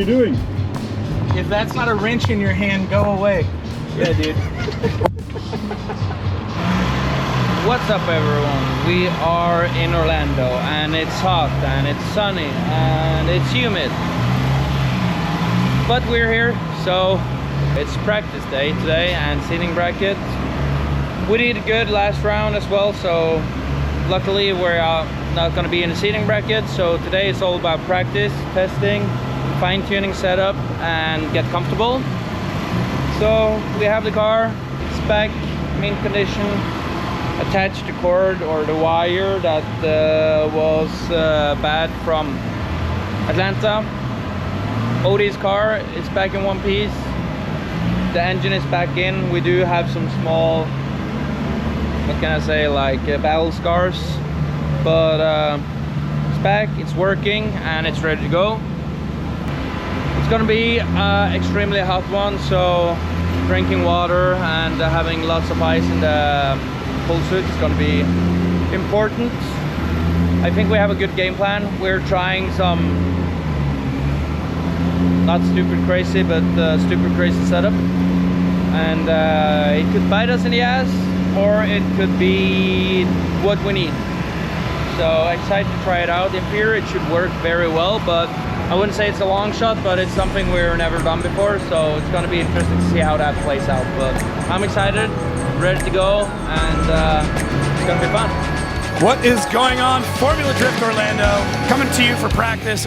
doing? If that's not a wrench in your hand, go away. Yeah, dude. What's up, everyone? We are in Orlando, and it's hot, and it's sunny, and it's humid. But we're here, so it's practice day today, and seating bracket. We did good last round as well, so luckily we're not going to be in the seating bracket. So today it's all about practice, testing, fine-tuning setup, and get comfortable. So we have the car, it's back, mint condition, attached the cord or the wire that was bad from Atlanta. Odie's car is back in one piece. The engine is back in. We do have some small, what can I say, like battle scars, but it's back, it's working, and it's ready to go. It's gonna be extremely hot one, so drinking water and having lots of ice in the full suit is gonna be important. I think we have a good game plan. We're trying some not stupid crazy, but stupid crazy setup, and it could bite us in the ass, or it could be what we need. So excited to try it out. In theory it should work very well, but I wouldn't say it's a long shot, but it's something we've never done before, so it's going to be interesting to see how that plays out. But I'm excited, ready to go, and it's going to be fun. What is going on? Formula Drift Orlando coming to you for practice.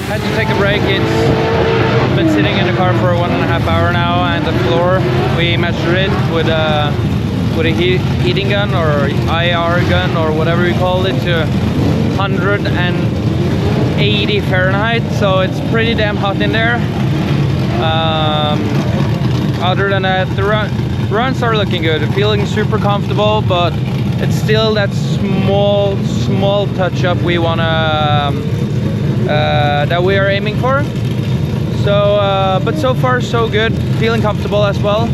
Had to take a break. It's been sitting in the car for 1.5 hours now, and the floor we measured it with a heating gun or IR gun or whatever we call it to 180 Fahrenheit, so it's pretty damn hot in there. Other than that, the runs are looking good, feeling super comfortable, but it's still that small touch up we wanna that we are aiming for. So but so far so good, feeling comfortable as well.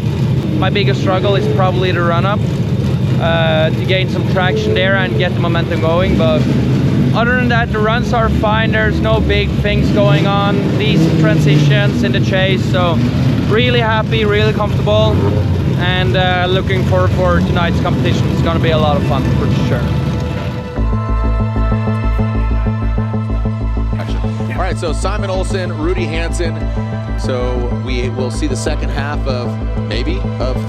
My biggest struggle is probably the run up, to gain some traction there and get the momentum going, but other than that the runs are fine. There's no big things going on, these transitions in the chase, so really happy, really comfortable, and looking forward for tonight's competition. It's going to be a lot of fun for sure. All right, so Simon Olsen, Rudy Hansen. So we will see the second half of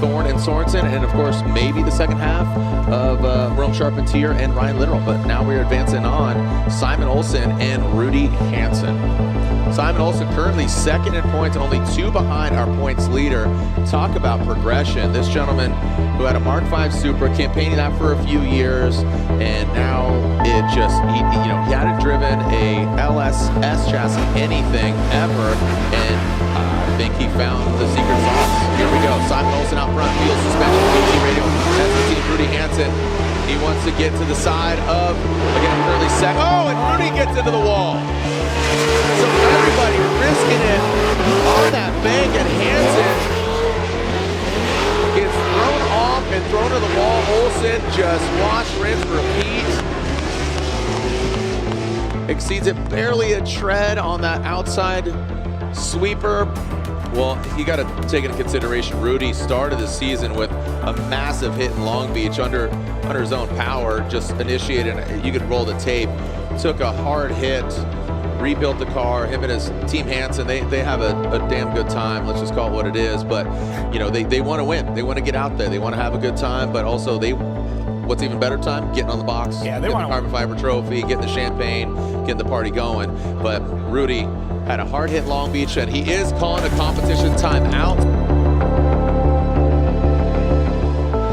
Thorn and Sorensen, and of course maybe the second half of Rome Charpentier and Ryan Literal. But now we're advancing on Simon Olsen and Rudy Hansen. Simon Olsen currently second in points, only 2 behind our points leader. Talk about progression. This gentleman who had a Mark V Supra, campaigning that for a few years, and now it just, he hadn't driven a LSS chassis anything ever, and I think he found the secret sauce. Here we go. Simon Olsen out front, wheel suspension, PT radio, SVT Rudy Hansen. He wants to get to the side of, again, currently second. Oh, and Rudy gets into the wall. So everybody risking it on that bank, and Hansen gets thrown off and thrown to the wall. Olsen just wash, rinse, repeat. Exceeds it barely a tread on that outside sweeper. Well, you got to take into consideration Rudy started the season with a massive hit in Long Beach under his own power, just initiated, you could roll the tape, took a hard hit, rebuilt the car. Him and his team Hansen, they have a damn good time, let's just call it what it is. But they want to win, they want to get out there, they want to have a good time, but also what's even better time? Getting on the box, yeah, getting the carbon fiber trophy, getting the champagne, getting the party going. But Rudy had a hard hit in Long Beach, and he is calling a competition timeout.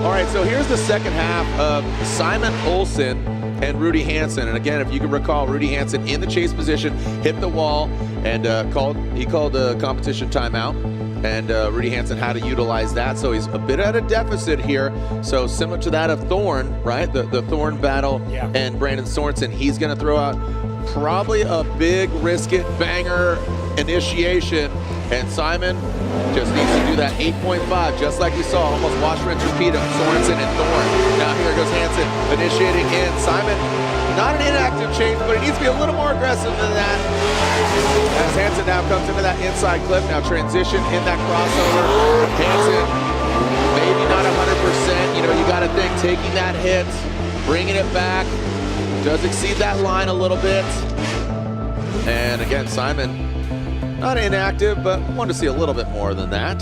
All right, so here's the second half of Simon Olsen and Rudy Hansen. And again, if you can recall, Rudy Hansen in the chase position hit the wall and he called a competition timeout. And Rudy Hansen had to utilize that, so he's a bit at a deficit here. So similar to that of Thorn, right? The Thorn battle and Brandon Sorensen, he's going to throw out probably a big risk it banger initiation. And Simon just needs to do that 8.5, just like we saw, almost wash, rinse, repeat of Sorensen and Thorn. Now here goes Hansen initiating in. Simon, not an inactive change, but he needs to be a little more aggressive than that. As Hansen now comes into that inside clip, now transition in that crossover. Hansen, maybe not 100%. You know, you got to think taking that hit, bringing it back, does exceed that line a little bit. And again, Simon, not inactive, but wanted to see a little bit more than that.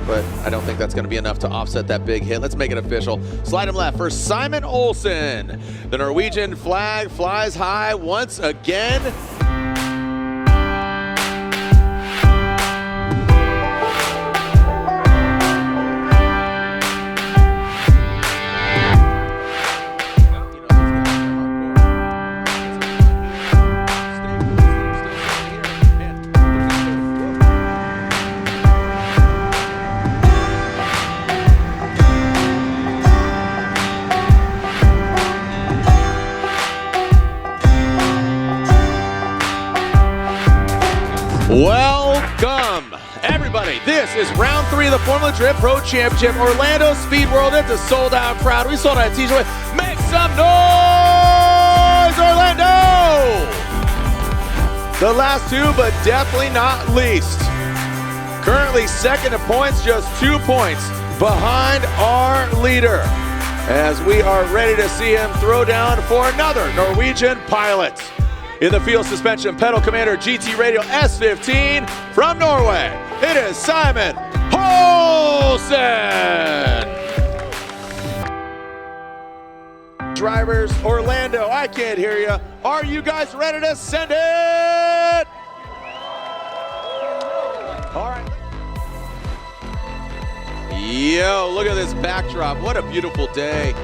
But I don't think that's going to be enough to offset that big hit. Let's make it official. Slide him left for Simon Olsen. The Norwegian flag flies high once again. Welcome, everybody. This is round 3 of the Formula Drift Pro Championship, Orlando Speed World. It's a sold-out crowd. We sold out a t-shirt. Make some noise, Orlando! The last two, but definitely not least. Currently second in points, just 2 points behind our leader, as we are ready to see him throw down for another Norwegian pilot. In the field suspension pedal commander GT Radial S15 from Norway, it is Simon Olsen. Drivers, Orlando, I can't hear you. Are you guys ready to send it? All right. Yo, look at this backdrop. What a beautiful day.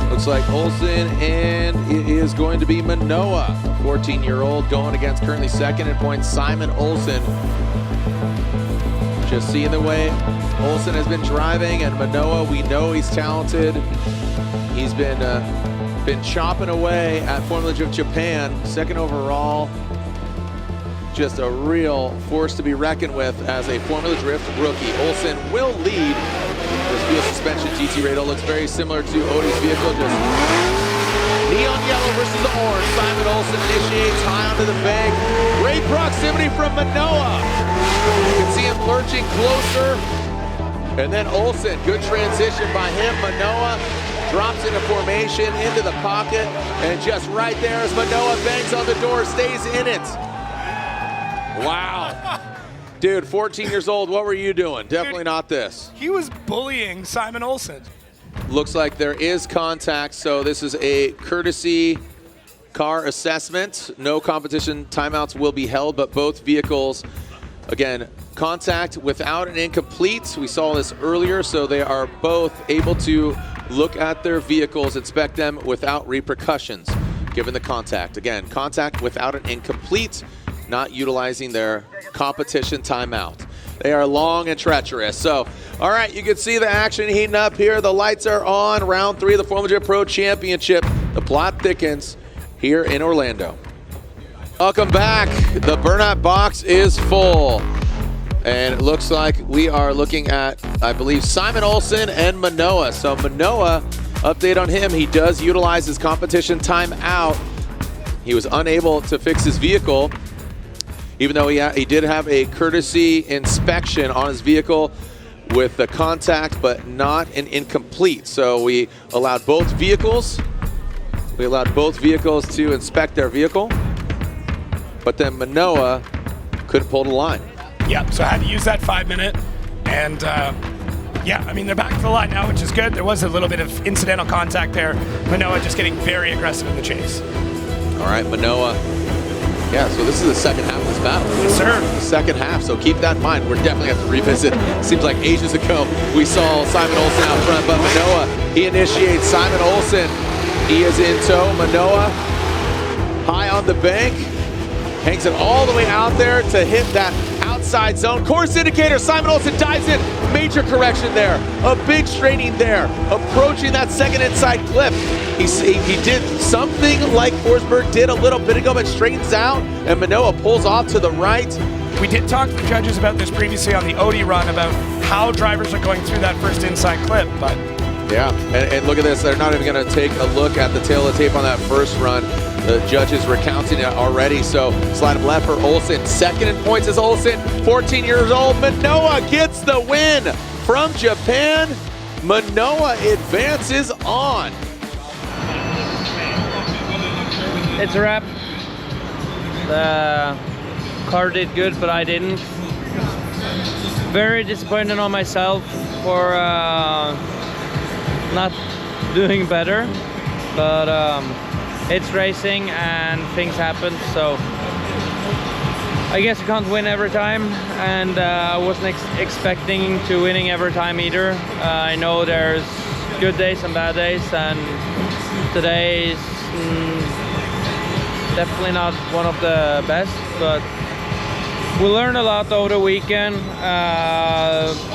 Looks like Olsen, and it is going to be Manoa, a 14-year-old, going against currently second in points, Simon Olsen. Just seeing the way Olsen has been driving, and Manoa, we know he's talented. He's been chopping away at Formula Drift Japan, second overall. Just a real force to be reckoned with as a Formula Drift rookie. Olsen will lead. This field suspension GT Radial looks very similar to Odie's vehicle, just neon yellow versus the orange. Simon Olsen initiates high onto the bank. Great proximity from Manoa. You can see him lurching closer. And then Olsen, good transition by him. Manoa drops into formation, into the pocket, and just right there as Manoa bangs on the door, stays in it. Wow. Dude, 14 years old, what were you doing? Definitely not this. He was bullying Simon Olsen. Looks like there is contact, so this is a courtesy car assessment. No competition timeouts will be held, but both vehicles, again, contact without an incomplete. We saw this earlier, so they are both able to look at their vehicles, inspect them without repercussions, given the contact. Again, contact without an incomplete, not utilizing their competition timeout. They are long and treacherous. So, all right, you can see the action heating up here. The lights are on. Round 3 of the Formula Drift Pro Championship. The plot thickens here in Orlando. Welcome back. The burnout box is full. And it looks like we are looking at, I believe, Simon Olsen and Manoa. So Manoa, update on him. He does utilize his competition timeout. He was unable to fix his vehicle, even though he did have a courtesy inspection on his vehicle with the contact, but not an incomplete. So we allowed both vehicles. We allowed both vehicles to inspect their vehicle, but then Manoa couldn't pull the line. Yep, so I had to use that 5-minute, and yeah, I mean, they're back to the line now, which is good. There was a little bit of incidental contact there. Manoa just getting very aggressive in the chase. All right, Manoa. Yeah, so this is the second half of this battle. Yes, sir. The second half, so keep that in mind. We're definitely going to have to revisit. Seems like ages ago we saw Simon Olsen out front, but Manoa, he initiates. Simon Olsen He is in tow. Manoa high on the bank. Hangs it all the way out there to hit that outside zone. Course indicator, Simon Olsen dives in. Major correction there. A big straightening there. Approaching that second inside clip. He did something like Forsberg did a little bit ago, but straightens out, and Manoa pulls off to the right. We did talk to the judges about this previously on the Odie run, about how drivers are going through that first inside clip, but... Yeah, and look at this. They're not even going to take a look at the tail of the tape on that first run. The judges recounting it already, so slide him left for Olsen. Second in points is Olsen, 14 years old. Manoa gets the win from Japan. Manoa advances on. It's a wrap. The car did good, but I didn't. Very disappointed on myself for not doing better, but it's racing and things happen, so I guess you can't win every time, and I wasn't expecting to winning every time either. I know there's good days and bad days, and today is definitely not one of the best, but we learned a lot over the weekend.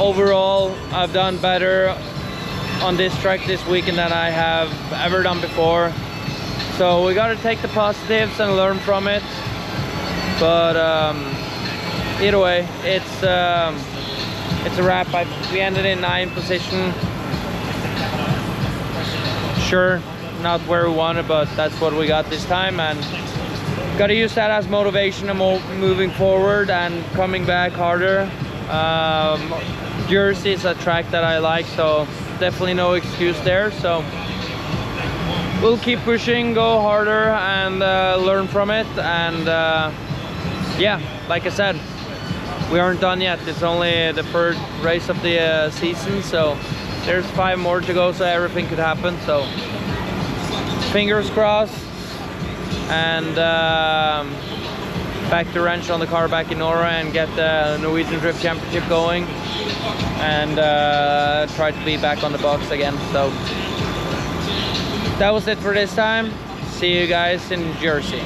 Overall, I've done better on this track this weekend than I have ever done before. So we got to take the positives and learn from it. But either way, it's a wrap. We ended in 9th position. Sure, not where we wanted, but that's what we got this time, and got to use that as motivation and moving forward and coming back harder. Jersey is a track that I like, so definitely no excuse there. So we'll keep pushing, go harder, and learn from it. And yeah, like I said, we aren't done yet. It's only the third race of the season, so there's 5 more to go, so everything could happen. So fingers crossed, and back to wrench on the car back in Norway and get the Norwegian Drift Championship going, and try to be back on the box again. So that was it for this time. See you guys in Jersey.